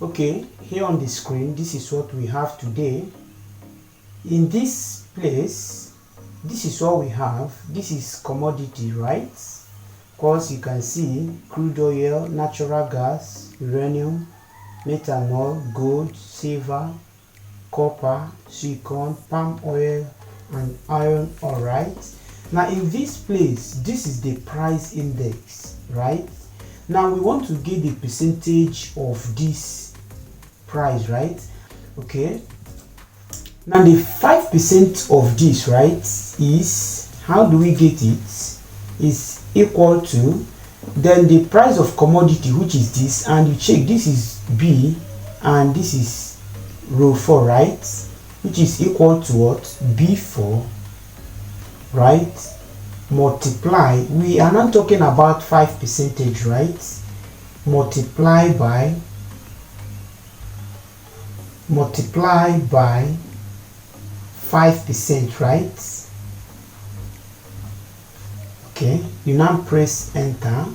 Okay, here on the screen, this is what we have today. In this place, this is what we have. This is commodity, right? Of course, you can see crude oil, natural gas, uranium, methanol, gold, silver, copper, silicon, palm oil, and iron ore, right? Now in this place, this is the price index, right? Now we want to get the percentage of this price, right? Okay, now the 5% of this, right, is, how do we get it, is equal to then the price of commodity, which is this, and you check this is B and this is row 4, right, which is equal to what, B4, right, multiply, we are not talking about 5%, right, multiply by 5%, right? Okay, you now press enter.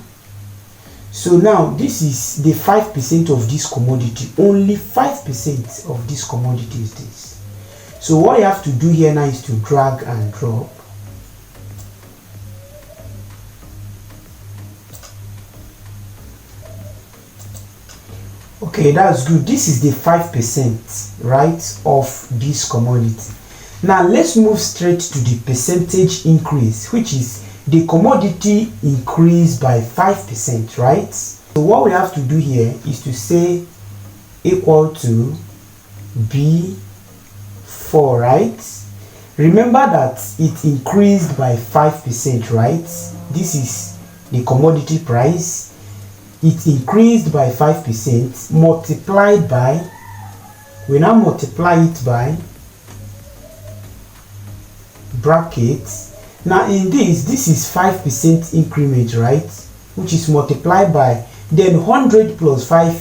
So now this is the 5% of this commodity. Only 5% of this commodity is this. So what you have to do here now is to drag and drop. Okay, that's good. This is the 5%, right, of this commodity. Now let's move straight to the percentage increase, which is the commodity increased by 5%, right? So what we have to do here is to say equal to B4, right? Remember that it increased by 5%, right? This is the commodity price. It increased by 5% multiplied by, we now multiply it by brackets. Now in this is 5% increment, right, which is multiplied by, then 100 plus 5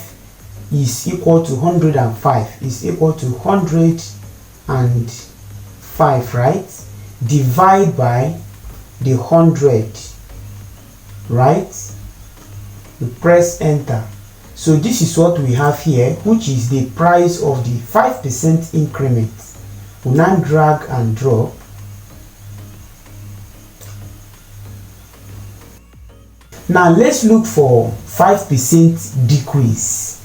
is equal to 105, is equal to 105, right, divide by the 100, right, you press enter. So this is what we have here, which is the price of the 5% increment. We now drag and drop. Now let's look for 5% decrease.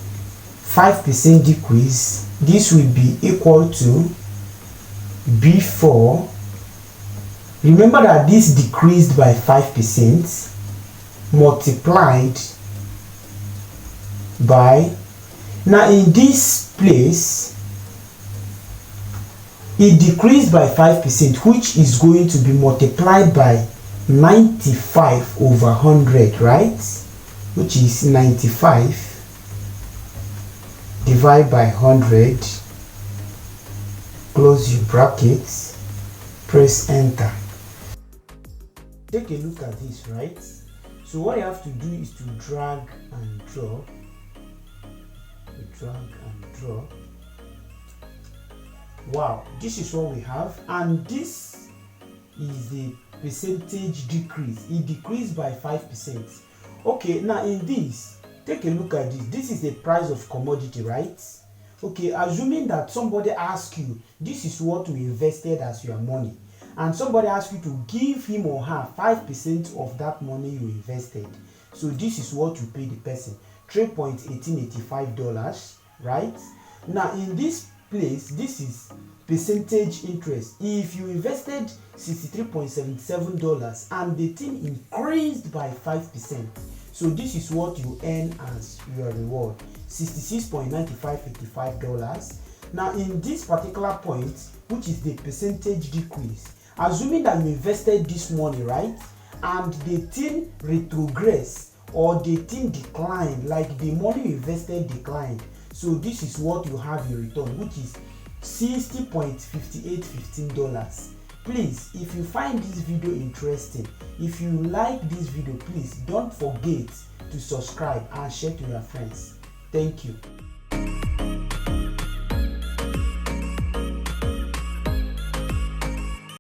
5% decrease, this will be equal to B4. Remember that this decreased by 5% multiplied by, now in this place it decreased by 5%, which is going to be multiplied by 95 over 100, right, which is 95 divided by 100, close your brackets, press enter. Take a look at this, right? So what you have to do is to drag and drop, Wow, this is what we have, and this is the percentage decrease. It decreased by 5%. Okay, now in this, take a look at this. This is the price of commodity, right? Okay, assuming that somebody asks you, this is what we invested as your money, and somebody asks you to give him or her 5% of that money you invested. So this is what you pay the person, $3.1885, right? Now in this place, this is percentage interest. If you invested $63.77 and the thing increased by 5%, so this is what you earn as your reward, $66.9585. Now in this particular point, which is the percentage decrease, assuming that you invested this money, right, and the thing retrogress or the thing declined, like the money you invested declined, so this is what you have in return, which is $60.5815. Please, if you find this video interesting, if you like this video, please don't forget to subscribe and share to your friends. Thank you.